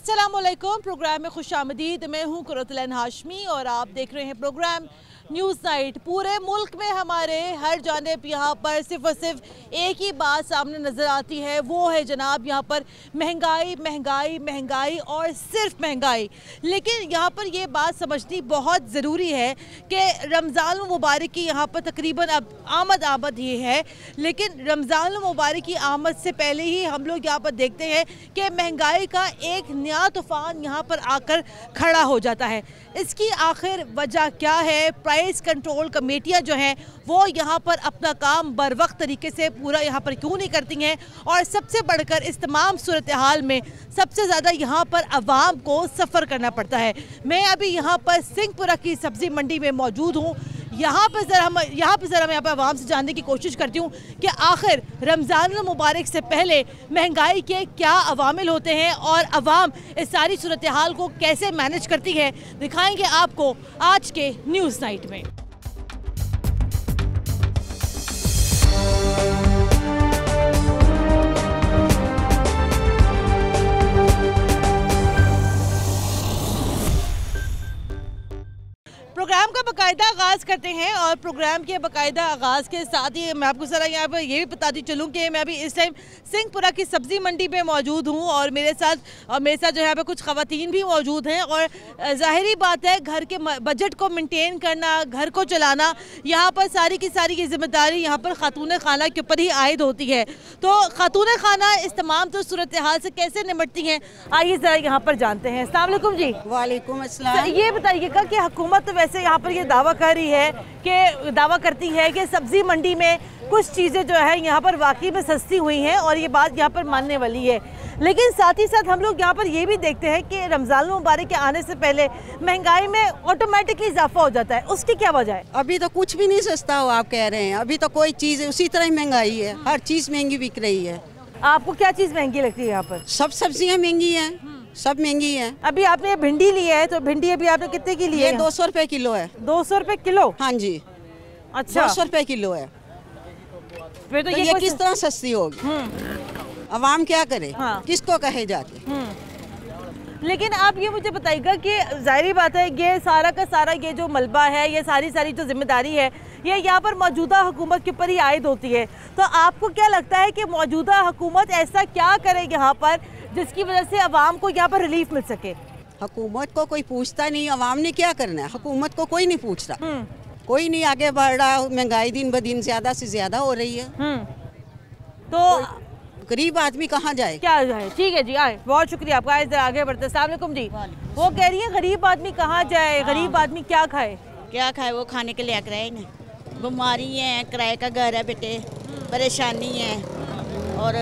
अस्सलामुअलैकुम। प्रोग्राम में खुशामदीद। मैं हूँ कुरतुल हाशमी और आप देख रहे हैं प्रोग्राम न्यूज़ नाइट। पूरे मुल्क में हमारे हर जानिब यहाँ पर सिर्फ और सिर्फ एक ही बात सामने नज़र आती है, वो है जनाब यहाँ पर महंगाई महंगाई महंगाई और सिर्फ महंगाई। लेकिन यहाँ पर ये बात समझनी बहुत ज़रूरी है कि रमज़ान मुबारक की यहाँ पर तकरीबन अब आमद ही है, लेकिन रमज़ान मुबारक की आमद से पहले ही हम लोग यहाँ पर देखते हैं कि महंगाई का एक नया तूफ़ान यहाँ पर आकर खड़ा हो जाता है। इसकी आखिर वजह क्या है? प्राइस कंट्रोल कमेटियाँ जो हैं वो यहाँ पर अपना काम बर वक्त तरीके से पूरा यहाँ पर क्यों नहीं करती हैं? और सबसे बढ़कर इस तमाम सूरत हाल में सबसे ज़्यादा यहाँ पर अवाम को सफ़र करना पड़ता है। मैं अभी यहाँ पर सिंहपुरा की सब्ज़ी मंडी में मौजूद हूँ। यहाँ पर ज़रा मैं अवाम से जानने की कोशिश करती हूँ कि आखिर रमज़ान मुबारक से पहले महंगाई के क्या अवामिल होते हैं और अवाम इस सारी सूरत हाल को कैसे मैनेज करती है, दिखाएंगे आपको आज के न्यूज़ नाइट में। प्रोग्राम का बाकायदा आगाज़ करते हैं और प्रोग्राम के बाकायदा आगाज़ के साथ ही मैं आपको ज़रा यहाँ पर ये भी बताती चलूँ कि मैं अभी इस टाइम सिंहपुरा की सब्ज़ी मंडी में मौजूद हूँ और मेरे साथ जो यहाँ पे कुछ ख़वातीन भी मौजूद हैं। और ज़ाहिरी बात है, घर के बजट को मेंटेन करना, घर को चलाना, यहाँ पर सारी की सारी ये जिम्मेदारी यहाँ पर खातून खाना के ऊपर ही आयद होती है। तो खातून खाना इस तमाम तो सूरत हाल से कैसे निपटती हैं, आइए ज़रा यहाँ पर जानते हैं। अस्सलाम वालेकुम जी। वालेकुम अस्सलाम। ये बताइएगा कि हुकूमत वैसे यहाँ पर ये दावा कर रही है करती है कि सब्जी मंडी में कुछ चीज़ें जो है यहाँ पर वाकई में सस्ती हुई हैं और ये बात यहाँ पर मानने वाली है, लेकिन साथ ही साथ हम लोग यहाँ पर ये भी देखते हैं कि रमज़ान मुबारक के आने से पहले महंगाई में ऑटोमेटिकली इजाफा हो जाता है। उसकी क्या वजह है? अभी तो कुछ भी नहीं सस्ता हो, आप कह रहे हैं। अभी तो कोई चीज़ उसी तरह ही महंगाई है, हर चीज़ महंगी बिक रही है। आपको क्या चीज़ महंगी लगती है यहाँ पर? सब सब्जियाँ महंगी हैं, सब महंगी है। अभी आपने भिंडी ली है, तो भिंडी अभी आपने कितने की ली है? 200 रुपए किलो है। 200 रुपए किलो? हाँ जी। अच्छा, 200 रुपए किलो है। फिर तो ये किस तरह सस्ती होगी? अवाम क्या करे? हाँ। किसको कहे जाके? लेकिन आप ये मुझे बताइएगा कि जाहिर बात है ये सारा का सारा ये जो मलबा है, ये सारी जो जिम्मेदारी है, ये यहाँ पर मौजूदा हुकूमत के ऊपर ही आयद होती है। तो आपको क्या लगता है कि मौजूदा हुकूमत ऐसा क्या करे यहाँ पर जिसकी वजह से अवाम को यहाँ पर रिलीफ मिल सके? हुकूमत को कोई पूछता नहीं, अवाम ने क्या करना है? हुकूमत को कोई नहीं पूछता, कोई नहीं आगे बढ़ रहा। महंगाई दिन ब दिन ज्यादा से ज्यादा हो रही है, तो गरीब आदमी कहाँ जाए? क्या जाए? ठीक है जी, आए, बहुत शुक्रिया आपका। आए आगे बढ़ते। अस्सलाम वालेकुम जी। वो कह रही है गरीब आदमी कहाँ जाए, गरीब आदमी क्या खाए? क्या खाए? वो खाने के लिए किराए ना, बीमारी है, किराए का घर है बेटे, परेशानी है, और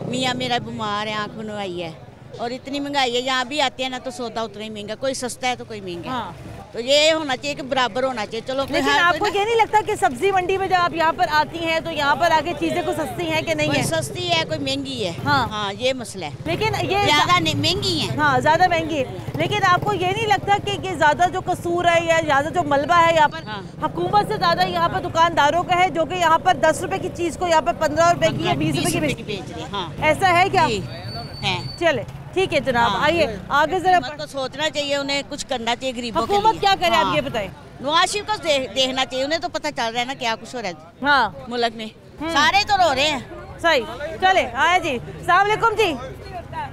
मियाँ मेरा बीमार है, आँख बनवाई है, और इतनी महंगाई है। यहाँ भी आते हैं ना तो सौदा उतना ही महंगा, कोई सस्ता है तो कोई महंगा। हाँ। तो ये होना चाहिए कि बराबर होना चाहिए। चलो, लेकिन आपको ये नहीं लगता कि सब्जी मंडी में जब आप यहाँ पर आती हैं तो यहाँ पर आके चीजें को सस्ती हैं कि नहीं है? सस्ती है, कोई महंगी है। हाँ, ये मसला है। लेकिन ये ज्यादा महंगी है। हाँ, ज्यादा महंगी है। लेकिन आपको ये नहीं लगता कि ये ज्यादा जो कसूर है या ज्यादा जो मलबा है यहाँ पर हुकूमत से ज्यादा यहाँ पर दुकानदारों का है, जो कि यहाँ पर 10 रुपए की चीज को यहाँ पर 15 रुपए की या 20 रुपए की बेच रही है? ऐसा है क्या? चले ठीक है जनाब, आइए आगे जरा। तो सोचना चाहिए, उन्हें कुछ करना चाहिए गरीबों के लिए। हुकूमत क्या करे आप ये बताएं? नवाज शरीफ को देखना चाहिए, उन्हें तो पता चल रहा है ना क्या कुछ हो रहा है। हाँ, मुल्क में सारे तो रो रहे हैं। सही, चले आया जी। अस्सलाम वालेकुम जी।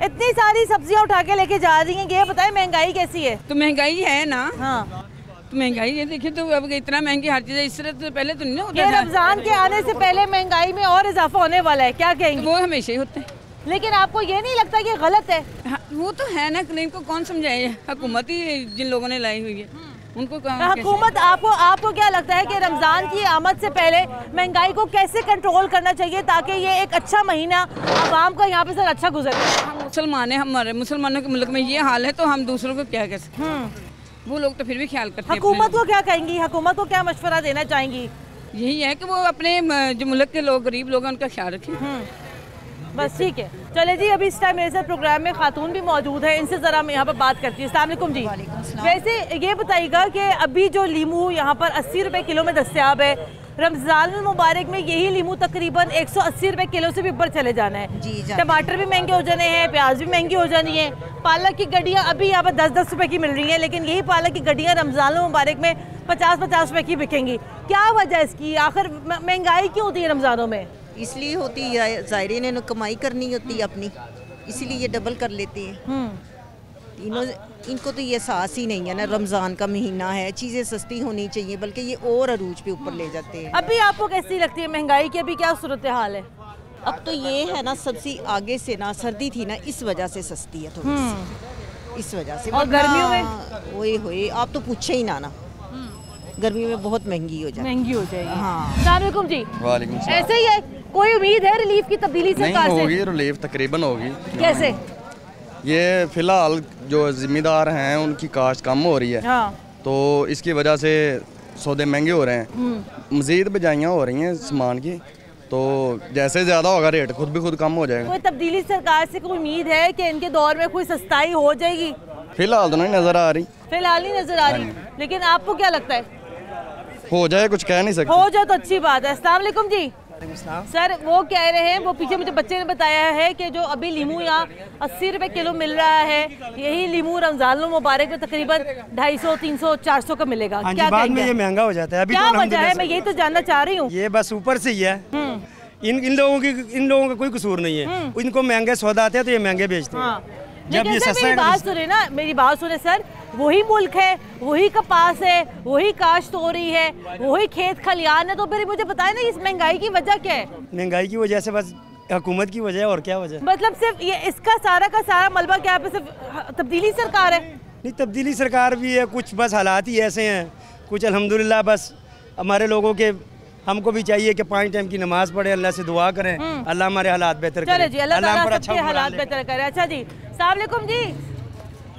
इतनी सारी सब्जियां उठा के लेके जा रही हैं, ये बताएं महंगाई कैसी है? तो महंगाई है ना। हाँ, तो महंगाई है, देखिए तो अब इतना महंगी हर चीज इस तरह तो पहले तो नहीं होता। रमजान के आने से पहले महंगाई में और इजाफा होने वाला है, क्या कहेंगे? वो हमेशा ही होते हैं। लेकिन आपको ये नहीं लगता कि गलत है? हाँ, वो तो है ना, इनको कौन समझाए? हुकूमत ही जिन लोगों ने लाई हुई है उनको हुकूमत। आपको क्या लगता है कि रमजान की आमद से पहले महंगाई को कैसे कंट्रोल करना चाहिए ताकि ये एक अच्छा महीना आवाम का यहाँ पे सर अच्छा गुजरे? हम मुसलमान हैं, हमारे मुसलमानों के मुल्क में ये हाल है, तो हम दूसरों को क्या कह सकते? वो लोग तो फिर भी ख्याल करते हैं। हुकूमत को क्या कहेंगी? हुकूमत को क्या मशवरा देना चाहेंगी? यही है कि वो अपने जो मुल्क के लोग, गरीब लोग हैं, उनका ख्याल रखें। बस ठीक है, चले जी। अभी इस टाइम मेरे साथ प्रोग्राम में खातून भी मौजूद है, इनसे ज़रा मैं यहाँ पर बात करती हूँ। अस्सलाम वालेकुम जी। वैसे ये बताइएगा कि अभी जो लीमू यहाँ पर 80 रुपए किलो में दस्तयाब है, रमजान मुबारक में यही लीमू तकरीबन 180 रुपए किलो से भी ऊपर चले जाना है। जी, टमाटर भी महंगे हो जाने हैं, प्याज भी महंगी हो जानी है। पालक की गड्डियाँ अभी यहाँ पर 10-10 रुपए की मिल रही हैं, लेकिन यही पालक की गड्डियाँ रमजान मुबारक में 50-50 रुपए की बिकेंगी। क्या वजह इसकी? आखिर महंगाई क्यों होती है रमजानों में? इसलिए होती है, ज़ायरीन ने कमाई करनी होती है अपनी, इसीलिए ये डबल कर लेते हैं। इनको तो ये एहसास ही नहीं है ना, रमज़ान का महीना है, चीज़ें सस्ती होनी चाहिए, बल्कि ये और अरूज पे ऊपर ले जाते हैं। अभी आपको कैसी लगती है महंगाई की? अभी क्या सूरत हाल है? अब तो ये है ना, सबसे आगे से ना सर्दी थी ना, इस वजह से सस्ती है थोड़ी सी, इस वजह से। और गर्मियों में ओए होए, आप तो पूछे ही ना गर्मियों में बहुत महंगी हो जाएगी। महंगी हो जाएगी। हाँ। अस्सलाम वालेकुम जी। वालेकुम सलाम। ऐसे ही है, कोई उम्मीद है रिलीफ की, तब्दीली सरकार से? नहीं होगी, रिलीफ तकरीबन होगी। कैसे? ये फिलहाल जो जिम्मेदार हैं उनकी काश्त कम हो रही है, हाँ। तो इसकी वजह से सौदे महंगे हो रहे हैं, मज़ीद बजाइयाँ हो रही हैं सामान की, तो जैसे ज़्यादा होगा रेट खुद कम हो जाएगा। कोई तब्दीली सरकार से कोई उम्मीद है कि इनके दौर में कोई सस्ताई हो जाएगी? फिलहाल तो नहीं नज़र आ रही। फिलहाल नहीं नजर आ रही, लेकिन आपको क्या लगता है? हो जाए, कुछ कह नहीं सकते। हो जाए तो अच्छी बात है। अस्सलाम वालेकुम जी। सर वो कह रहे हैं, वो पीछे मुझे बच्चे ने बताया है कि जो अभी लीमू यहाँ 80 रुपए किलो मिल रहा है, यही लीमू रमजान मुबारक में तकरीबन 250, 300, 400 का मिलेगा। हाँ, क्या बाद में ये महंगा हो जाता है। अभी क्या तो वजह है, मैं यही तो जानना चाह रही हूँ। ये बस ऊपर से ही है। इन लोगों का कोई कसूर नहीं है। इनको महंगे सौदा आते हैं तो ये महंगे बेचते हैं। हाँ। जब लेकिन ये सर सस्ता मेरी है बात सुने ना, मेरी बात सुने सर, वही मुल्क है, वही कपास है, वही काश्त हो रही है, वही खेत खलियान है, तो फिर मुझे बताए ना इस महंगाई की वजह क्या है? महंगाई की वजह से बस हुकूमत की वजह है, और क्या वजह? मतलब सिर्फ ये इसका सारा का सारा मलबा क्या पे सिर्फ तब्दीली सरकार है? नहीं, तब्दीली सरकार भी है, कुछ बस हालात ही ऐसे हैं। कुछ अल्हम्दुलिल्लाह बस हमारे लोगों के, हमको भी चाहिए कि 5 टाइम की नमाज पढ़े, अल्लाह से दुआ करें, अल्लाह हमारे हालात बेहतर करे। चले जी, अल्लाह ताला पर सबके हालात बेहतर करे। अच्छा जी, अस्सलाम वालेकुम जी।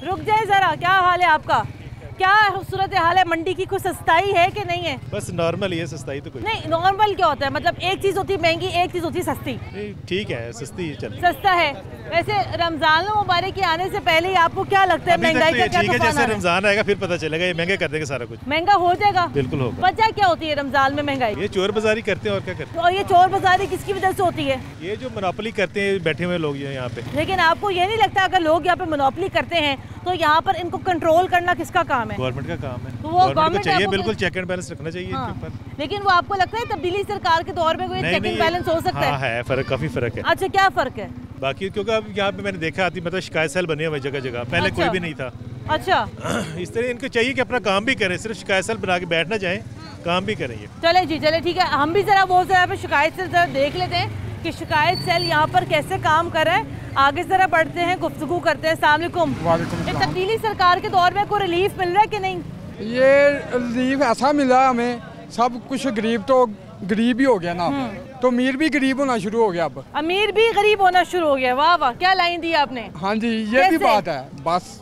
रुक जाए जरा, क्या हाल है आपका? क्या सूरत हाल है? मंडी की कुछ सस्ताई है कि नहीं है? बस नॉर्मल ही है, सस्ताई तो कोई नहीं। नॉर्मल क्या होता है? मतलब एक चीज होती है महंगी, एक चीज होती है सस्ती। नहीं, ठीक है, सस्ती चल। सस्ता है। वैसे रमजान मुबारक के आने से पहले ही आपको क्या लगता है महंगाई का क्या ठीक है, तूफान जैसे आ रहा है? रमजान आएगा फिर पता चलेगा, ये महंगे कर देंगे सारा कुछ। महंगा हो जाएगा, बिल्कुल होगा। वजह क्या होती है रमजान में महंगाई? ये चोर बाजारी करते हैं और क्या करते और ये चोर बाजारी किसकी वजह से होती है? हैं, ये जो मोनोपोली करते हैं बैठे हुए लोग यहाँ पे। लेकिन आपको ये नहीं लगता अगर लोग यहाँ पे मोनोपोली करते हैं तो यहाँ पर इनको कंट्रोल करना किसका काम है? गवर्नमेंट का काम है, तो वो गवर्नमेंट को गवर्नमेंट चाहिए आपको- बिल्कुल चेक एंड बैलेंस रखना चाहिए हाँ। इनके ऊपर। लेकिन वो आपको लगता है तब्दीली सरकार के दौर में कोई नहीं, चेक एंड बैलेंस हो सकता हाँ, है फर्क, काफी फर्क है। अच्छा, क्या फर्क है? बाकी क्योंकि अब यहाँ पे मैंने देखा आती, मतलब शिकायत सेल बने हुए जगह जगह, पहले अच्छा। कोई भी नहीं था। अच्छा, इस तरह इनको चाहिए कि अपना काम भी करें, सिर्फ शिकायत सेल बना के बैठ ना जाए, काम भी करें ये। चले जी, चले ठीक है, हम भी जरा वो जरा पे शिकायत सेल जरा देख लेते हैं कि शिकायत सेल यहाँ पर कैसे काम कर रहा है। आगे जरा बढ़ते हैं, गुफ्तगू करते हैं। अस्सलाम वालेकुम। ये तब्दीली सरकार के दौर में कोई रिलीफ मिल रहा है कि नहीं? ये रिलीफ ऐसा मिला हमें, सब कुछ गरीब तो गरीब ही हो गया ना, तो अमीर भी गरीब होना शुरू हो गया। अब अमीर भी गरीब होना शुरू हो गया। वाह वाह, क्या लाइन दी आपने। हाँ जी, ये भी कैसे? बात है। बस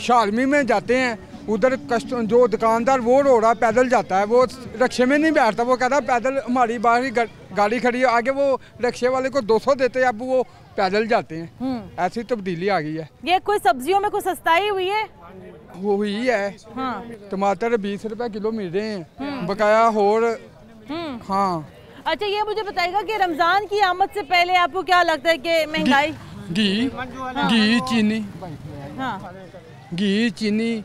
शालमी में जाते हैं, उधर जो दुकानदार वो रो रहा पैदल जाता है, वो रिक्शे में नहीं बैठता, वो कहता है पैदल हमारी बाहर गाड़ी खड़ी है, आगे वो रिक्शे वाले को 200 देते हैं, अब वो पैदल जाते हैं। ऐसी तब्दीली आ गई है। ये कोई सब्जियों में कोई सस्ताई हुई है? वो हुई है। हाँ। टमाटर 20 रुपए किलो मिल रहे हैं, बकाया और। हाँ। अच्छा, ये मुझे बताइएगा कि रमजान की आमद से पहले आपको क्या लगता है कि महंगाई? घी चीनी, हाँ। घी चीनी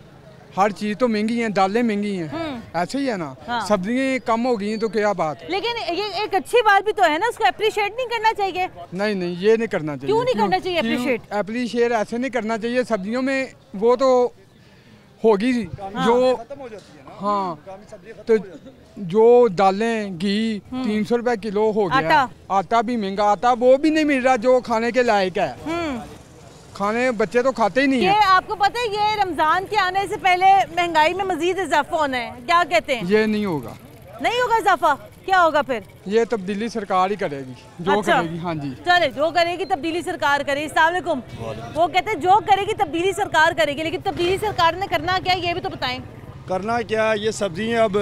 हर चीज तो महंगी है, दालें महंगी हैं, ऐसे ही है ना। हाँ। सब्जियां कम हो गई तो क्या बात है। लेकिन ये एक अच्छी बात भी तो है ना, उसको अप्रिशिएट नहीं करना चाहिए? नहीं, ये नहीं करना चाहिए। क्यों नहीं करना चाहिए appreciate? अप्रिशिएट ऐसे नहीं करना चाहिए। सब्जियों में वो तो होगी जो, हाँ, तो जो दालें घी 300 रुपए किलो हो गया। आटा भी महंगा, आटा वो भी नहीं मिल रहा जो खाने के लायक है। खाने बच्चे तो खाते ही नहीं ये है। आपको पता है ये रमजान के आने से पहले महंगाई में मजीद इजाफा होना है, क्या कहते हैं? ये नहीं होगा। नहीं होगा इजाफा? क्या होगा फिर? ये तब्दीली सरकार ही करेगी जो अच्छा। करेगी। हाँ जी, चले, जो करेगी तब्दीली सरकार करेगी। अस्सलाम वालेकुम। वो कहते हैं जो करेगी तब्दीली सरकार करेगी, लेकिन तब्दीली सरकार ने करना क्या है ये भी तो बताएं। करना क्या, ये सब्जियां अब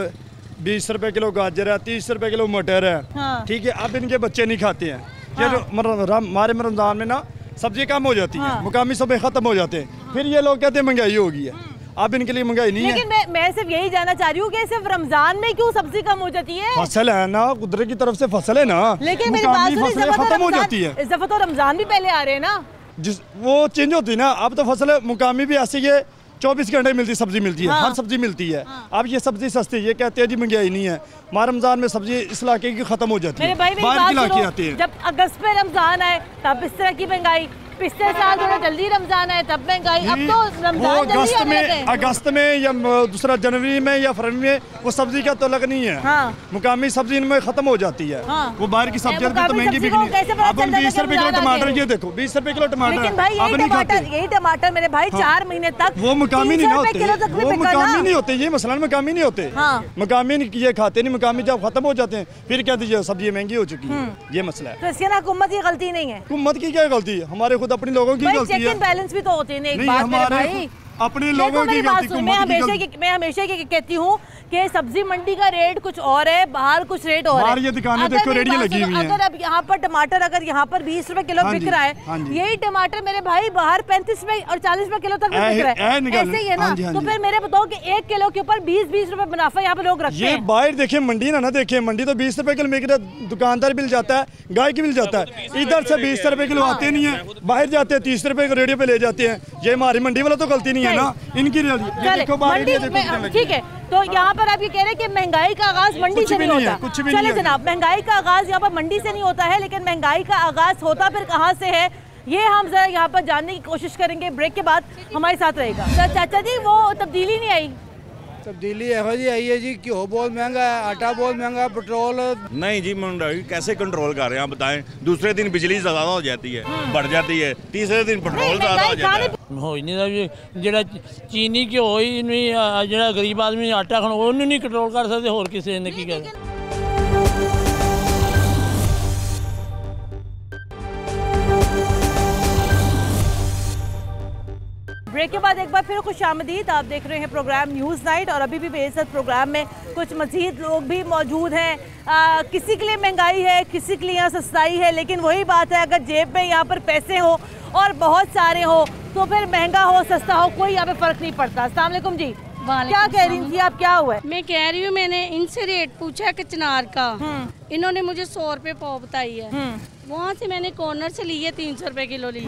20 रुपए किलो गाजर है, 30 रुपए किलो मटर है। हाँ। ठीक है, अब इनके बच्चे नहीं खाते हैं। ये जो हमारे रमजान में ना सब्जी कम हो जाती है, मुकामी सब्जी खत्म हो जाते हैं, फिर ये लोग कहते हैं महंगाई हो गई है। अब इनके लिए महंगाई नहीं है। लेकिन मैं सिर्फ यही जानना चाह रही हूँ कि सिर्फ रमजान में क्यों सब्जी कम हो जाती है? फसल है ना, कुदरत की तरफ से फसल है ना, लेकिन मेरी बात सुनिए, फसलें खत्म हो जाती है। इस दफा तो रमजान भी पहले आ रहे हैं ना, जिस वो चेंज होती है ना। अब तो फसल मुकामी भी ऐसी है 24 घंटे मिलती सब्जी मिलती है। हाँ। हर सब्जी मिलती है। हाँ। अब ये सब्जी सस्ती, ये कहते हैं जी महंगाई नहीं है। माह रमजान में सब्जी इस इलाके की खत्म हो जाती है, बाहर के इलाके आती है। जब अगस्त में रमजान आए तब इस तरह की महंगाई, पिछले साल थोड़ा जल्दी रमजान आए तब महंगाई, अब तो रमजान अगस्त में या दूसरा जनवरी में या फरवरी में वो सब्जी का तो लग नहीं है। हाँ। मुकामी सब्जी इनमें खत्म हो जाती है। हाँ। वो बाहर की सब्जियां तो महंगी बिकनी है। अब 20 रुपए किलो टमाटर, ये देखो 20 रुपए किलो टमाटर। लेकिन भाई यही टमाटर मेरे भाई 4 महीने तक वो मुकामी नहीं होते, वो मुकामी नहीं होते, ये मसलन मुकामी नहीं होते। मुकामी ये खाते नहीं, मुकामी जब खत्म हो जाते हैं फिर क्या दीजिए सब्जी महंगी हो चुकी है, ये मसला है। तो इसके ना हुकूमत की गलती नहीं है? हुकूमत की क्या गलती है, हमारे खुद अपने लोगों की गलती है। चेक एंड बैलेंस भी तो होते हैं एक बात मेरे भाई, अपने लोगों की गलती। मैं हमेशा कहती हूँ कि सब्जी मंडी का रेट कुछ और है, बाहर कुछ रेट और है। ये दुकानें देखो रेडियो लगी हुई हैं। अगर अब यहाँ पर टमाटर अगर यहाँ पर 20 रुपए किलो बिक रहा है, यही टमाटर मेरे भाई बाहर 35 रुपए और 40 रुपए किलो तक बिक रहा है, ऐसे ही है ना। तो फिर मेरे बताओ कि 1 किलो के ऊपर 20 रुपए मुनाफा यहाँ पे लोग रखते हैं। बाहर देखे मंडी ना देखे, मंडी तो 20 रुपए किलो बिक रहा है, दुकानदार बिल जाता है, गाय की बिल जाता है। इधर से 20 रुपए किलो आते नहीं है, बाहर जाते हैं 30 रुपए रेडियो पे ले जाते हैं। ये हमारी मंडी वाला तो गलती नहीं है ना, इनकी। ठीक है, तो यहाँ पर आप ये कह रहे हैं कि महंगाई का आगाज मंडी से नहीं होता। चले जनाब, महंगाई का आगाज यहाँ पर मंडी से नहीं होता है, लेकिन महंगाई का आगाज होता फिर कहाँ से है, ये हम जरा यहाँ पर जानने की कोशिश करेंगे। ब्रेक के बाद हमारे साथ रहेगा। चाचा जी, वो तब्दीली नहीं आई? तब्दीली एहो जी आई है जी, घ्यो बहुत महंगा है, आटा बहुत महंगा है, पेट्रोल नहीं जी। महंगाई कैसे कंट्रोल कर रहे हैं आप बताएं? दूसरे दिन बिजली ज़्यादा हो जाती है, बढ़ जाती है, तीसरे दिन पेट्रोल ज़्यादा हो जाता है। हो ही नहीं ਜਿਹੜਾ चीनी घ्यो ही नहीं, ਜਿਹੜਾ गरीब आदमी आटा खाना ਉਹਨੂੰ नहीं कंट्रोल कर सकते, होर किसी ने की करना। ब्रेक के बाद एक बार फिर खुशामदीद। आप देख रहे हैं प्रोग्राम न्यूज़ नाइट और अभी भी मेरे साथ प्रोग्राम में कुछ मज़ीद लोग भी मौजूद हैं। किसी के लिए महंगाई है, किसी के लिए यहाँ सस्ताई है, लेकिन वही बात है, अगर जेब में यहाँ पर पैसे हो और बहुत सारे हो तो फिर महंगा हो सस्ता हो कोई यहाँ पे फ़र्क नहीं पड़ता। अस्सलाम वालेकुम जी, क्या कह रही थी आप, क्या हुआ है? मैं कह रही हूँ, मैंने इनसे रेट पूछा कि चनार का, इन्होंने मुझे 100 रुपये पाव बताई है। वहाँ से मैंने कॉर्नर से लिए 300 रुपये किलो लिए,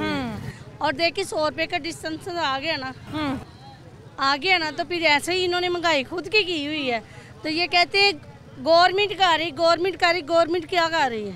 और देखिए 100 रुपये का डिस्टेंस आ गया ना, तो फिर ऐसे ही इन्होंने महंगाई खुद की हुई है। तो ये कहते हैं गवर्नमेंट कर रही, गवर्नमेंट क्या कर रही है?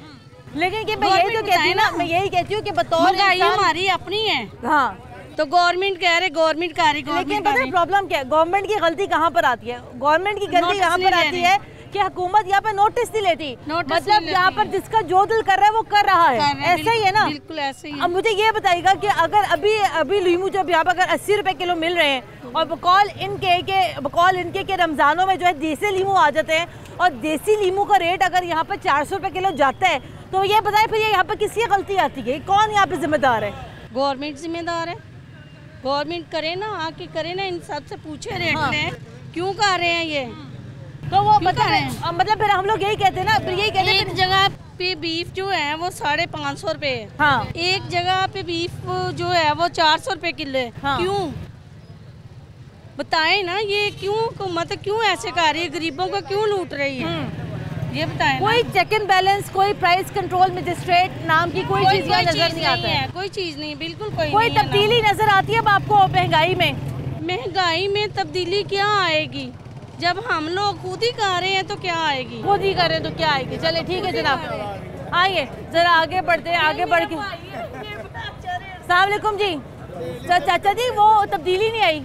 लेकिन कि मैं यही तो कहती हूँ ना, मैं यही कहती हूँ कि बतौर महंगाई हमारी अपनी है। हाँ, तो गवर्नमेंट कह रहे गवर्नमेंट कर रही, लेकिन पता है प्रॉब्लम क्या है? गवर्नमेंट की गलती कहाँ पर आती है? गवर्नमेंट की गलती यहाँ पर आती है कि हुकूमत यहाँ पे नोटिस नहीं लेती, मतलब यहाँ पर जिसका जो दिल कर रहा है वो कर रहा है, ऐसे ही है ना? बिल्कुल ऐसे ही। अब मुझे ये बताइएगा कि अगर अभी लीमू जब यहाँ पर अगर 80 रुपए किलो मिल रहे हैं और बकौल इनके के रमजानों में जो है देसी लीमू आ जाते हैं, और देसी लीमू का रेट अगर यहाँ पर 400 रुपए किलो जाता है, तो ये बताए फिर यहाँ पर किसकी गलती आती है? कौन यहाँ पे जिम्मेदार है? गवर्नमेंट जिम्मेदार है। गवर्नमेंट करे ना, आके करे ना, इन सब से पूछे रेट में क्यों कर रहे हैं ये, तो वो बता रहे हैं। मतलब फिर हम लोग यही कहते हैं ना, फिर यही कहते हैं एक जगह पे बीफ जो है वो 550 रुपए है। हाँ। एक जगह पे बीफ जो है वो 400 रुपए किलो है। हाँ। क्यों बताएं ना, ये क्यों हुकूमत क्यों ऐसे कर रही है, गरीबों को क्यों लूट रही है, ये बताएं। कोई चेक एंड बैलेंस, कोई प्राइस कंट्रोल मजिस्ट्रेट नाम की कोई चीज नजर नहीं आता है। कोई चीज नहीं, बिल्कुल कोई तब्दीली नजर आती है अब आपको महंगाई में? महंगाई में तब्दीली क्या आएगी? जब हम लोग खुद ही कर रहे हैं तो क्या आएगी? खुद ही कर रहे हैं तो क्या आएगी? चले ठीक है जनाब, आइए जरा आगे बढ़ते हैं, आगे बढ़ के। अस्सलाम वालेकुम जी। चाचा जी, वो तब्दीली नहीं आई?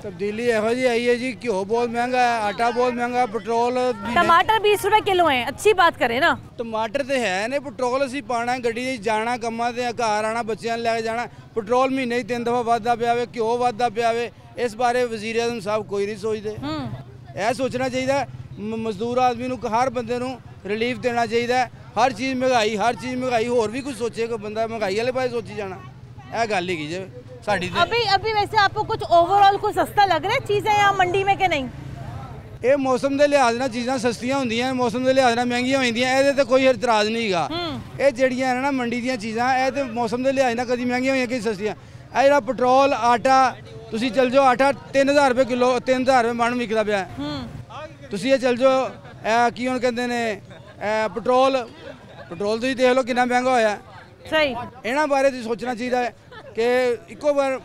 तब्दीली एहो जी आई है जी, घ्यो बहुत महंगा है, आटा बहुत महंगा, पेट्रोल। टमाटर 20 रुपए किलो है, अच्छी बात करें ना। टमाटर तो है नहीं, पेट्रोल असी पाना है, गड्डी जाना कम्मा ते घर आना, बच्चों लैके जाना, पेट्रोल महीने 3 दफा वाधा पिया, घ्यो वाधा पिया। इस बारे वजीर आज़म साहब कोई नहीं सोचते। यह सोचना चाहिए मजदूर आदमी नूं, हर बंदे नूं रिलीफ देना चाहिए। हर चीज़ महंगाई, होर भी कुछ सोचे कोई बंदा महंगाई वाले पासे सोची जाना, यह गल ही जे साडी। अभी वैसे आपको कुछ ओवरऑल कुछ सस्ता लग रहा है चीज़ें यहाँ मंडी में कि नहीं? ये मौसम के लिहाज ना चीज़ां सस्तियां होंदियां, मौसम के लिहाज ना महंगियां होंदियां, ये तो कोई इतराज़ नहीं गा। ये जड़ियां ना मंडी दी चीज़ां, ये तो मौसम के लिहाज ना कभी महंगियां होइयां कभी सस्तियां। जो पेट्रोल, आटा, ਤੁਸੀਂ ਚੱਲ ਜਾਓ ਆਟਾ 3000 ਰੁਪਏ ਕਿਲੋ 3000 ਰੁਪਏ ਮਣ ਵਿਕਦਾ ਪਿਆ ਤੁਸੀਂ ਇਹ ਚੱਲ ਜਾਓ ਕੀ ਹੁਣ ਕਹਿੰਦੇ ਨੇ ਪੈਟਰੋਲ ਤੁਸੀਂ ਦੇਖ ਲਓ ਕਿੰਨਾ ਮਹਿੰਗਾ ਹੋਇਆ ਸਹੀ ਇਹਨਾਂ ਬਾਰੇ ਤੁਸੀਂ ਸੋਚਣਾ ਚਾਹੀਦਾ ਹੈ ਕਿ ਇੱਕੋ ਵਾਰ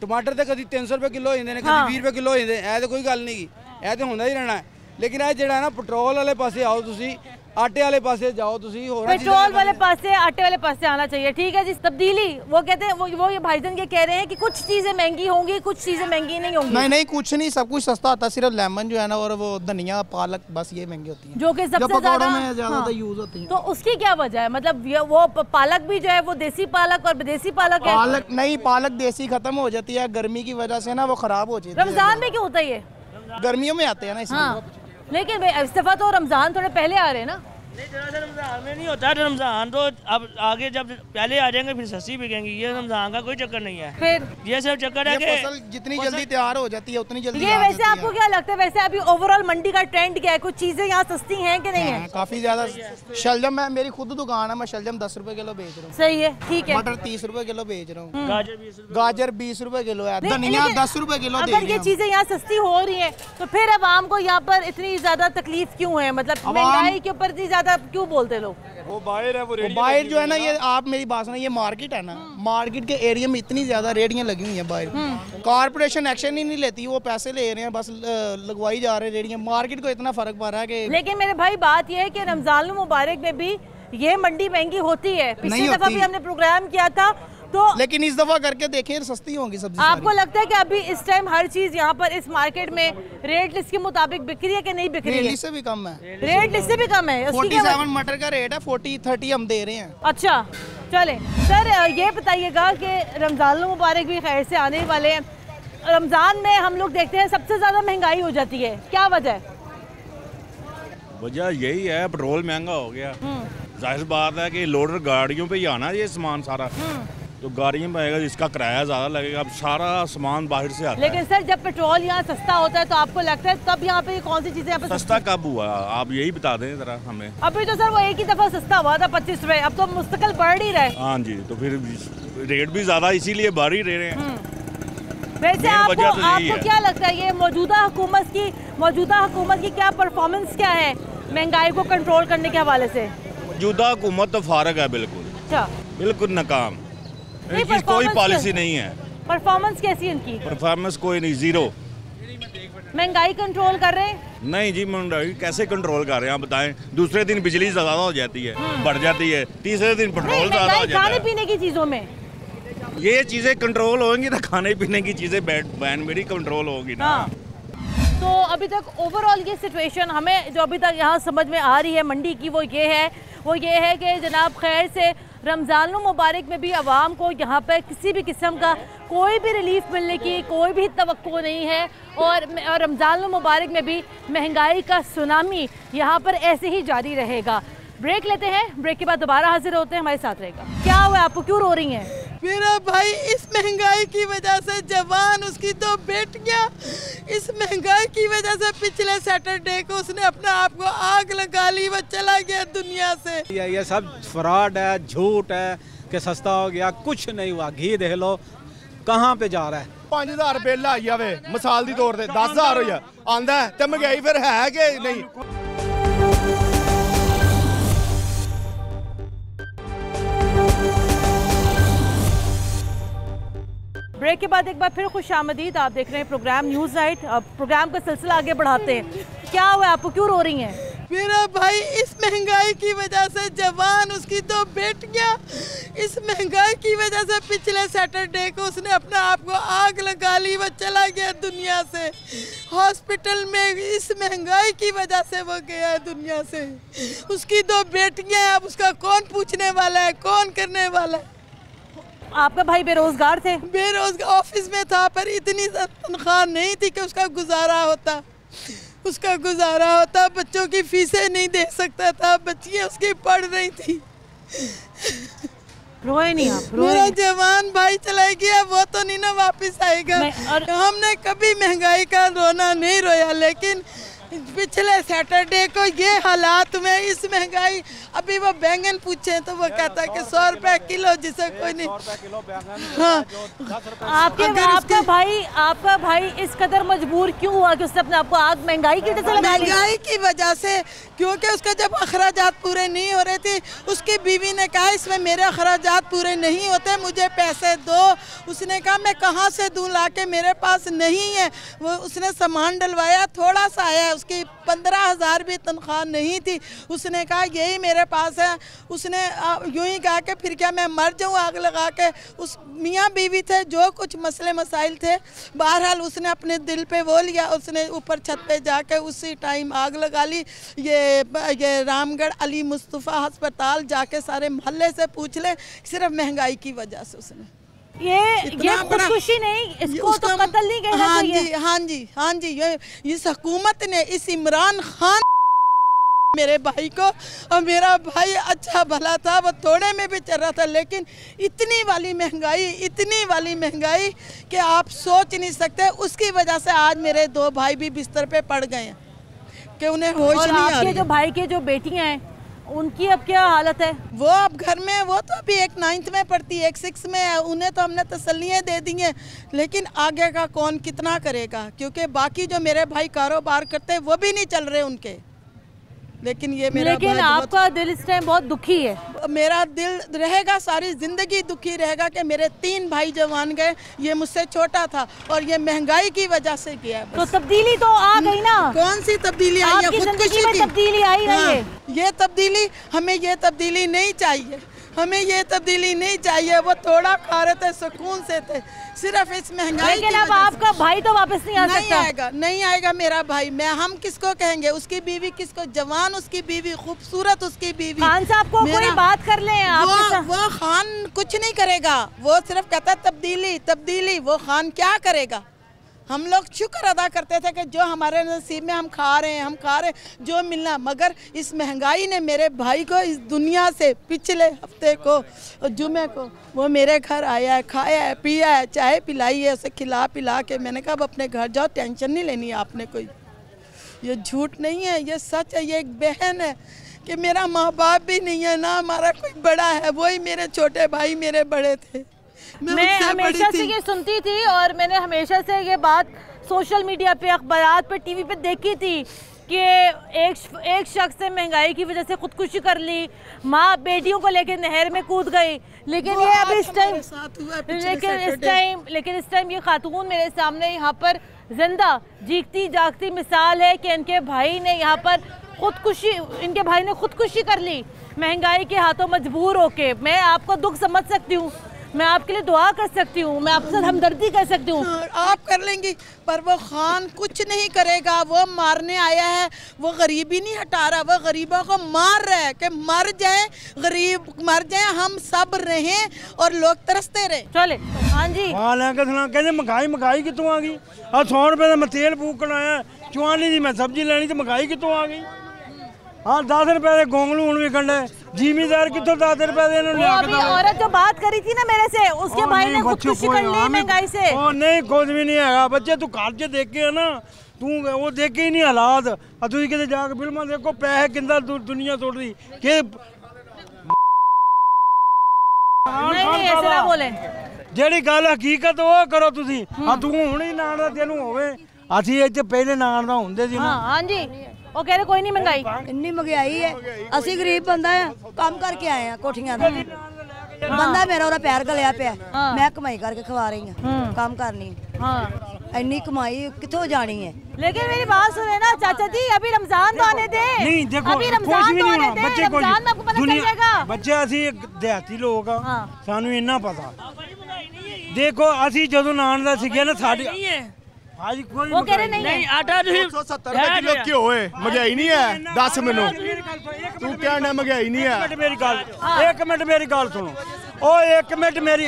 ਟਮਾਟਰ ਤੇ ਕਦੀ 300 ਰੁਪਏ ਕਿਲੋ ਹੋ ਜਾਂਦੇ ਨੇ ਕਦੀ 20 ਰੁਪਏ ਕਿਲੋ ਹੋ ਜਾਂਦੇ ਇਹ ਤਾਂ ਕੋਈ ਗੱਲ ਨਹੀਂ ਗੀ ਇਹ ਤਾਂ ਹੁੰਦਾ ਹੀ ਰਹਿਣਾ ਲੇਕਿਨ ਇਹ ਜਿਹੜਾ ਨਾ ਪੈਟਰੋਲ वाले पासे आओ ਤੁਸੀਂ आटे वाले पासे जाओ तुसी पेट्रोल वाले पासे आटे वाले पासे आना चाहिए। ठीक है जी तब्दीली वो कहते हैं वो ये भाईजान ये कह रहे हैं कि कुछ चीजें महंगी होंगी कुछ चीजें महंगी नहीं होंगी। नहीं कुछ नहीं सब कुछ सस्ता होता है सिर्फ लेमन जो है ना और वो धनिया पालक बस ये महंगी होती है जो कि सबसे ज्यादा यूज होती है। तो उसकी क्या वजह है मतलब वो पालक भी जो है वो देसी पालक और विदेशी पालक है। पालक नहीं पालक देसी खत्म हो जाती है गर्मी की वजह से ना वो खराब हो जाती है। रमजान में क्यों होता है ये गर्मियों में आते हैं ना इसलिए। लेकिन इस दफा तो रमजान थोड़े पहले आ रहे हैं ना। नहीं रमज़ान में नहीं होता रमज़ान तो अब आगे जब पहले आ जाएंगे फिर सस्ती बिकेंगी ये रमज़ान का कोई चक्कर नहीं है। फिर ये सिर्फ चक्कर है कि फसल जितनी जल्दी तैयार हो जाती है उतनी जल्दी ये वैसे आपको क्या लगता है वैसे अभी ओवरऑल मंडी का ट्रेंड क्या है कुछ चीजें यहाँ सस्ती हैं कि नहीं है? काफी ज्यादा शलजम मैं मेरी खुद दुकान है मैं शलजम 10 रुपए किलो बेच रहा हूँ। सही है ठीक है। मटर 30 रुपए किलो बेच रहा हूँ गाजर 20 रुपए किलो है धनिया 10 रुपए किलो। अगर ये चीजें यहाँ सस्ती हो रही है तो फिर आवाम को यहाँ पर इतनी ज्यादा तकलीफ क्यों है मतलब महंगाई के ऊपर इतनी ज्यादा क्यों बोलते लोग? वो बाहर है वो बाहर जो है ना ये आप मेरी बात सुनो ये मार्केट है ना मार्केट के एरिया में इतनी ज्यादा रेडियां लगी हुई हैं बाहर कारपोरेशन एक्शन ही नहीं लेती वो पैसे ले रहे हैं बस लगवाई जा रहे हैं रेडियां मार्केट को इतना फर्क पड़ रहा है कि। लेकिन मेरे भाई बात ये है कि रमजान मुबारक में भी ये मंडी महंगी होती है पिछली दफा भी हमने प्रोग्राम किया था तो लेकिन इस दफा करके देखिए सस्ती होंगी सब्जी। आपको लगता है कि अभी इस टाइम हर चीज यहाँ पर इस मार्केट में रेट लिस्ट के मुताबिक बिक रही है कि नहीं बिक रही है? रेट लिस्ट से भी कम है। रेट लिस्ट से भी कम है 47 मटर का रेट है 40-30 हम दे रहे हैं। अच्छा चले सर ये बताइएगा कि रमजान मुबारक भी खैर से आने वाले हैं रमजान में हम लोग देखते हैं सबसे ज्यादा महंगाई हो जाती है क्या वजह है? वजह यही है पेट्रोल महंगा हो गया जाहिर बात है कि लोडर गाड़ियों पे ही आना ये सामान सारा तो गाड़ियों में आएगा इसका किराया ज़्यादा लगेगा अब सारा सामान बाहर से आता लेकिन सर जब पेट्रोल यहाँ सस्ता होता है तो आपको लगता है तब यहाँ पे कौन सी चीजें यहाँ पे सस्ता कब हुआ आप यही बता दें जरा हमें। अभी तो सर वो एक ही दफा सस्ता हुआ था 25 रुपए अब तो मुस्तकिल बढ़ ही रहे। हाँ जी तो फिर रेट भी ज़्यादा इसीलिए बढ़ ही रहे हैं। वैसे आपको क्या लगता है ये मौजूदा हुकूमत की क्या परफॉर्मेंस क्या है महंगाई को कंट्रोल करने के हवाले से? मौजूदा हुकूमत तो फारग है बिल्कुल नाकाम कोई पॉलिसी नहीं है। परफॉर्मेंस कैसी है इनकी? परफॉर्मेंस कोई नहीं जीरो। महंगाई कंट्रोल कर रहे हैं? नहीं जी महंगाई कैसे कंट्रोल कर रहे हैं आप बताएं दूसरे दिन बिजली ज़्यादा हो जाती है बढ़ जाती है तीसरे दिन पेट्रोल ज़्यादा हो जाता है। खाने पीने की चीज़ों में ये चीज़ें कंट्रोल होंगी तो खाने पीने की चीज़ें बैन मेरी कंट्रोल होगी ना। तो अभी तक ओवरऑल ये सिचुएशन हमें जो अभी तक यहाँ समझ में आ रही है मंडी की वो ये है कि जनाब खैर से रमज़ान मुबारक में भी आवाम को यहाँ पर किसी भी किस्म का कोई भी रिलीफ मिलने की कोई भी तवक्को नहीं है और रमज़ान मुबारक में भी महंगाई का सुनामी यहाँ पर ऐसे ही जारी रहेगा। ब्रेक लेते हैं ब्रेक के बाद दोबारा हाजिर होते हैं हमारे साथ रहेगा। क्या हुआ आपको क्यों रो रही हैं? मेरा भाई इस महंगाई की वजह से जवान उसकी दो बेटियां इस महंगाई की वजह से पिछले सैटरडे को उसने अपने आप को आग लगा ली वो चला गया दुनिया से। ये सब फ्रॉड है झूठ है कि सस्ता हो गया कुछ नहीं हुआ घी देख लो कहाँ पे जा रहा है 5000 बिल आई जावे मिसाल दी तौर ते 10000 होया आंदा ते महंगाई फिर है कि नहीं। ब्रेक के बाद एक बार फिर खुशामदीद आप देख रहे हैं प्रोग्राम न्यूज़ नाइट। प्रोग्राम का सिलसिला आगे बढ़ाते हैं। क्या हुआ आपको क्यों रो रही हैं? मेरा भाई इस महंगाई की वजह से जवान उसकी दो बेटियां इस महंगाई की वजह से पिछले सैटरडे को उसने अपने आप को आग लगा ली वो चला गया दुनिया से। हॉस्पिटल में इस महंगाई की वजह से वो गया है दुनिया से। उसकी दो बेटियां अब उसका कौन पूछने वाला है कौन करने वाला है? आपका भाई बेरोजगार थे? बेरोजगार ऑफिस में था पर इतनी तनख्वाह नहीं थी कि उसका गुजारा होता बच्चों की फीसें नहीं दे सकता था बच्चियां उसकी पढ़ रही थी। रोए नहीं आप? मेरा जवान भाई चला गया वो तो नहीं ना वापस आएगा। हमने कभी महंगाई का रोना नहीं रोया लेकिन पिछले सैटरडे को ये हालात में इस महंगाई, अभी वो बैंगन पूछे तो वो कहता है कि 100 रुपए किलो, जिसे कोई नहीं। हाँ, आपका भाई इस कदर मजबूर क्यों हुआ कि उसने अपने आपको आग महंगाई की वजह से लगा ली? महंगाई की वजह से, क्योंकि उसका जब अखराजात पूरे नहीं हो रहे थे, उसकी बीवी ने कहा इसमें मेरे अखराजात पूरे नहीं होते, मुझे पैसे दो। उसने कहा मैं कहाँ से दूँ, ला के मेरे पास नहीं है। वो उसने सामान डलवाया, थोड़ा सा आया, उसकी 15,000 भी तनख्वाह नहीं थी। उसने कहा यही मेरे पास है। उसने यूं ही कहा कि फिर क्या मैं मर जाऊं आग लगा के। उस मियाँ बीवी थे, जो कुछ मसले मसाइल थे, बहरहाल उसने अपने दिल पे वो लिया, उसने ऊपर छत पे जाके उसी टाइम आग लगा ली। ये रामगढ़ अली मुस्तफ़ा अस्पताल जाके सारे मोहल्ले से पूछ ले, सिर्फ महंगाई की वजह से उसने ये खुदकुशी नहीं, इसको तो कत्ल नहीं कहना चाहिए। हाँ जी, ये इस हुकूमत ने, इस इमरान खान मेरे भाई को, और मेरा भाई अच्छा भला था, वो थोड़े में भी चल रहा था, लेकिन इतनी वाली महंगाई कि आप सोच नहीं सकते। उसकी वजह से आज मेरे 2 भाई भी बिस्तर पे पड़ गए हैं कि उन्हें होश नहीं आ रही। जो भाई के जो बेटियां हैं उनकी अब क्या हालत है? वो अब घर में, वो तो अभी एक 9th में पढ़ती है, एक 6 में है। उन्हें तो हमने तसल्लियाँ दे दी हैं, लेकिन आगे का कौन कितना करेगा, क्योंकि बाकी जो मेरे भाई कारोबार करते हैं वो भी नहीं चल रहे उनके। लेकिन ये मेरा आपका दिल इस टाइम बहुत दुखी है। मेरा दिल रहेगा, सारी ज़िंदगी दुखी रहेगा कि मेरे 3 भाई जवान गए, ये मुझसे छोटा था, और ये महंगाई की वजह से किया है। तो तब्दीली तो आ गई ना? कौन सी तब्दीली आई है? खुदकुशी की तब्दीली आई है। ये तब्दीली, हमें ये तब्दीली नहीं चाहिए, हमें ये तब्दीली नहीं चाहिए। वो थोड़ा खा रहे थे, सुकून से थे, सिर्फ इस महंगाई। लेकिन अब आपका भाई तो वापस नहीं आ सकता। नहीं आएगा मेरा भाई। हम किसको कहेंगे? उसकी बीवी किसको? जवान उसकी बीवी, खूबसूरत उसकी बीवी। खान साहब को कोई बात कर ले। वो खान कुछ नहीं करेगा, वो सिर्फ कहता है तब्दीली। वो खान क्या करेगा? हम लोग शुक्र अदा करते थे कि जो हमारे नसीब में हम खा रहे हैं, जो मिलना। मगर इस महंगाई ने मेरे भाई को इस दुनिया से, पिछले हफ्ते को जुमे को वो मेरे घर आया है, खाया है, पिया है, चाय पिलाई है, उसे खिला पिला के मैंने कहा अब अपने घर जाओ, टेंशन नहीं लेनी है आपने कोई। ये झूठ नहीं है, ये सच है। ये एक बहन है कि मेरा माँ बाप भी नहीं है ना, हमारा कोई बड़ा है, वही मेरे छोटे भाई मेरे बड़े थे। मैं हमेशा से ये सुनती थी, और मैंने हमेशा से ये बात सोशल मीडिया पे, अखबारात पे, टीवी पे देखी थी कि एक शख्स ने महंगाई की वजह से खुदकुशी कर ली, माँ बेटियों को लेकर नहर में कूद गई। लेकिन ये अब इस टाइम ये खातून मेरे सामने यहाँ पर जिंदा जीती जागती मिसाल है कि इनके भाई ने यहाँ पर खुदकुशी कर ली महंगाई के हाथों मजबूर होके। मैं आपको दुख समझ सकती हूँ, मैं आपके लिए दुआ कर सकती हूँ, मैं आपसे हमदर्दी कर सकती हूँ। आप कर लेंगी, पर वो खान कुछ नहीं करेगा। वो मारने आया है, वो गरीबी नहीं हटा रहा, वो गरीबों को मार रहा है कि मर जाए, गरीब मर जाए, हम सब रहें और लोग तरसते रहे। चले हाँ जी, कहते महंगाई कितों आ गई? 100 रुपए का मैं तेल फूकना आया, 44 की मैं सब्जी लेनी, तो महंगाई कितों आ गई? हाँ 10 रुपए के गोंगलू हूँ भी कंडे, जिमीदार कितों 10 रुपए दे। औरत जो बात करी थी ना मेरे से, उसके भाई ने खुदकुशी कर ली महंगाई से। नहीं कुछ भी नहीं है बच्चे, तू घर च देख के ना, तू वो देखे ही नहीं हालात। तुम किते जाके फिल्म देखो, पैसे किंदा दुनिया तोड़ दी के। ਜਿਹੜੀ ਗੱਲ ਹਕੀਕਤ ਉਹ ਕਰੋ ਤੁਸੀਂ। ਆ ਤੂੰ ਹੁਣ ਹੀ ਨਾਂ ਦਾ ਤੈਨੂੰ ਹੋਵੇ, ਅਸੀਂ ਇੱਥੇ ਪਹਿਲੇ ਨਾਂ ਦਾ ਹੁੰਦੇ ਸੀ ਨਾ। ਹਾਂ ਜੀ, ਉਹ ਕਹਿੰਦੇ ਕੋਈ ਨਹੀਂ ਮਹਿੰਗਾਈ, ਇੰਨੀ ਮਹਿੰਗਾਈ ਹੈ। ਅਸੀਂ ਗਰੀਬ ਬੰਦਾ ਆ, ਕੰਮ ਕਰਕੇ ਆਏ ਆ ਕੋਠੀਆਂ ਦਾ। ਬੰਦਾ ਮੇਰਾ ਉਹਦਾ ਪੈਰ ਗਲਿਆ ਪਿਆ, ਮੈਂ ਕਮਾਈ ਕਰਕੇ ਖਵਾ ਰਹੀ ਹਾਂ, ਕੰਮ ਕਰਨੀ। ਇੰਨੀ ਕਮਾਈ ਕਿੱਥੋਂ ਜਾਣੀ है? लेकिन मेरी बात सुने ना चाचा जी, अभी रमजान तो आने दे। नहीं देखो, अभी रमजान तो आने दे, रमजान में आपको पता चल जाएगा। बच्चे ਅਸੀਂ ਦਿਹਾਤੀ ਲੋਕ ਆ, ਸਾਨੂੰ ਇੰਨਾ ਪਤਾ। देखो ਅਸੀਂ ਜਦੋਂ ਨਾਨ ਦਾ ਸਿੱਖਿਆ ਨਾ, ਸਾਡੇ आज कोई वो कह रहे नहीं आटा 170 किलो क्यों है? महंगाई नहीं है? 10 मैनू तू क्या ना महंगाई नहीं है? एक मिनट मेरी गल सुनो। ओ एक मिनट मेरी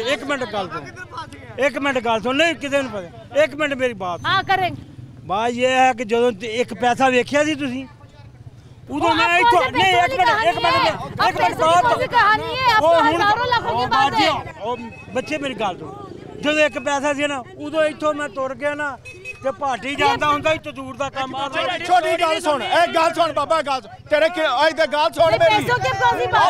एक मिनट गल सुन। नहीं किसी ਨੂੰ पता, एक मिनट मेरी बात। हाँ करें। बात ये है कि ਜਦੋਂ ਇੱਕ ਪੈਸਾ ਵੇਖਿਆ ਸੀ ਤੁਸੀਂ, उदो मैं इतो नहीं एक मिनट बात कहानी है, आपको हजारों लाखों की बात है। बच्चे मेरी गल सुनो, ਜਦੋਂ ਇੱਕ ਪੈਸਾ ਸੀ ਨਾ, ਉਦੋਂ ਇੱਥੋਂ ਮੈਂ ਤੁਰ ਗਿਆ ਨਾ, ਤੇ ਪਾਰਟੀ ਜਾਂਦਾ ਹੁੰਦਾ ਤਦੂਰ ਦਾ ਕੰਮ ਕਰਦਾ। छोटी गल सुन, ए गल सुन बाबा, गल तेरे इधर गल सुन मेरी,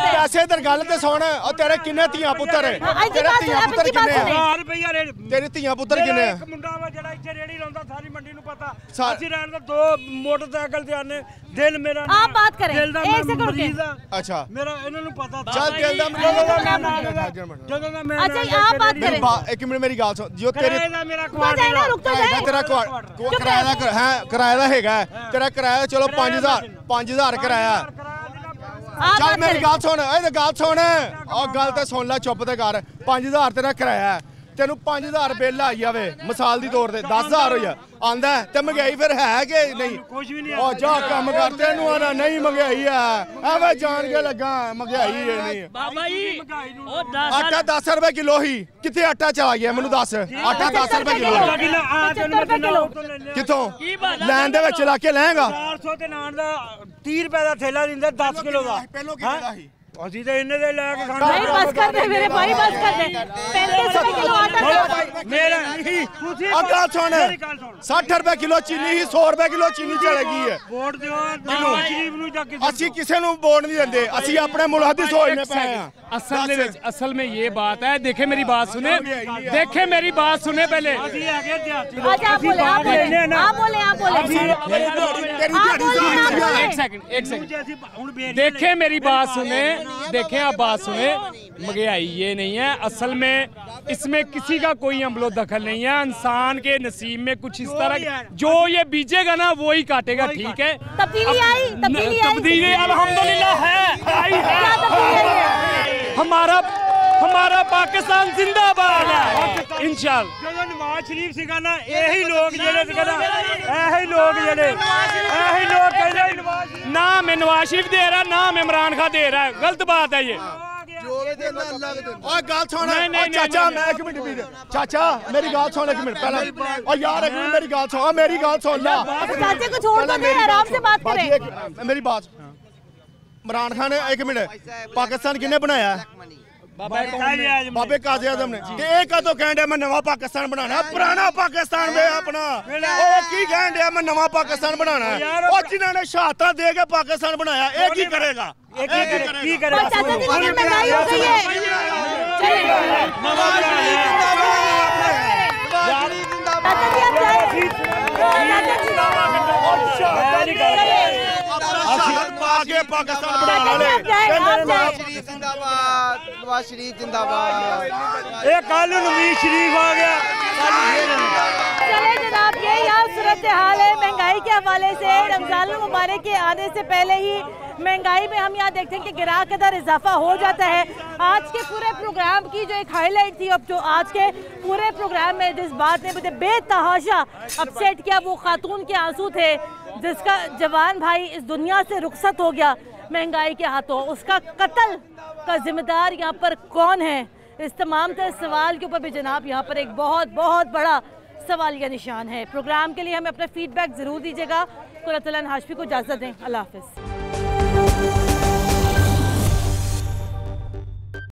पैसे इधर गल ते सुन। और तेरे किन्ने धियां पुत्तर है? तेरे धियां पुत्तर किन्ने है? तेरे धियां पुत्तर किन्ने है? एक मुंडा वा जेड़ा इत्थे रेड़ी लांदा, सारी मंडी नूं पता। ਅਸੀਂ ਰਹਿਣ ਦਾ 2 मोटरसाइकिल ਤੇ ਆਨੇ। दिल मेरा आप बात करें दिल दा मरीज है। अच्छा मेरा इन्हां नूं पता। चल दिल दा मरीज। अच्छा आप बात करें। एक मिनट मेरी गल सुन, जो तेरे मेरा तेरा किराया दा है, किराया दा हैगा तेरा किराया, चलो 5000 किराया। चल मेरी गल सुन, ए गल सुन, और गल ते सुन ले, चुप ते कर। 5000 तेरा किराया, तेनू 5000 बिल आई जावे मिसाल दी तौर ते 10000 होया आंदा ते महंगाई फिर है कि नहीं? कुछ भी नहीं। ओ जा काम कर, तेनू आना नहीं महंगाई है, एवे जान के लगा महंगाई है नहीं। बाबा जी आटा 10 रुपए किलो ही, कितने आटा चला गया मैनू दस? आटा 10 रुपए किलो कितों लैन दे विच ला के लेगा? 400 ਤੇ ਨਾਨ ਦਾ 30 ਰੁਪਏ ਦਾ ਥੈਲਾ ਦਿੰਦੇ 10 ਕਿਲੋ ਦਾ। ਪਹਿਲੋਂ ਕਿੰਨੇ ਦਾ ਸੀ? ਅਸੀਂ ਤੇ ਇੰਨੇ ਦੇ ਲੈ ਕੇ ਖਾਂਦੇ। भाई बस कर दे मेरे भाई, बस कर दे। 35 रुपए किलो आटा मेरा आटा सुन, 60 रुपए किलो चीनी ही, 100 रुपए किलो चीनी चलेगी है। वोट दियो गरीब ਨੂੰ ਜਾ ਕੇ। ਅਸੀਂ ਕਿਸੇ ਨੂੰ ਵੋਟ ਨਹੀਂ ਦਿੰਦੇ, ਅਸੀਂ ਆਪਣੇ ਮੁਲਕ ਦੀ ਸੋਚਨੇ ਪਏ ਆ। असल में ये बात है, देखे मेरी बात सुने, देखे मेरी बात सुने पहले। ਅਸੀਂ ਆ ਗਏ ਦਿਹਾਤੀ। अच्छा आप बोले, आप बोले, आप बोले, आप बोले। एक सेकंड देखे मेरी बात सुने, देखें आप बात सुने। महंगाई ये नहीं है, असल में इसमें किसी का कोई अमलो दखल नहीं है। इंसान के नसीब में कुछ इस तरह जो ये बीजेगा ना वो ही काटेगा, ठीक है? तब्दीली अल्हम्दुलिल्लाह है। हमारा पाकिस्तान जिंदाबाद है इंशाअल्लाह। ਜਦੋਂ ਨਵਾਜ਼ ਸ਼ਰੀਫ ਸੀਗਾ ਨਾ, ਇਹੀ ਲੋਕ ਜਿਹੜੇ ਸੀਗੇ ਨਾ, ਇਹੀ लोग ਕਹਿੰਦੇ नाम है नवाज शरीफ दे रहा, नाम इमरान खान दे रहा है, गलत बात है ये। गल सुन चाचा, मैं एक मिनट भी चाचा मेरी गल सुन एक मिनट पहले। और यार एक मिनट मेरी गल सुन, मेरी गल सुन ला। चाचे को छोड़ दो, आराम से बात करें। मेरी बात, इमरान खान एक मिनट, पाकिस्तान किन्ने बनाया? बाबे काज़ी आज़म ने। एक तो कहने मैं नवा पाकिस्तान बनाना, पुराना पाकिस्तान में अपना की कहने मैं नवा पाकिस्तान बनाना है। और जिन्होंने शहादत दे के पाकिस्तान बनाया, एक ही करेगा, की करेगा। आगे पाकिस्तान नवाज शरीफ जिंदाबाद। ये कल नवीज शरीफ आ गया। चले जनाब, ये यहाँ सूरत हाल है महंगाई के हवाले से। रमजान मुबारक के आने से पहले ही महंगाई में हम यहाँ देखते हैं कि गिराह के दर इजाफा हो जाता है। आज के पूरे प्रोग्राम की जो एक हाईलाइट थी, अब जो आज के पूरे प्रोग्राम में जिस बात ने मुझे बेतहाशा अपसेट किया, वो खातून के आंसू थे जिसका जवान भाई इस दुनिया से रुखसत हो गया महंगाई के हाथों। उसका कत्ल का जिम्मेदार यहाँ पर कौन है? इस तमाम तरह सवाल के ऊपर भी जनाब यहाँ पर एक बहुत बड़ा सवालिया निशान है। प्रोग्राम के लिए हमें अपना फीडबैक ज़रूर दीजिएगा। कुरतुल हाशमी को इजाज़त दें। अल्लाह हाफ़िज़।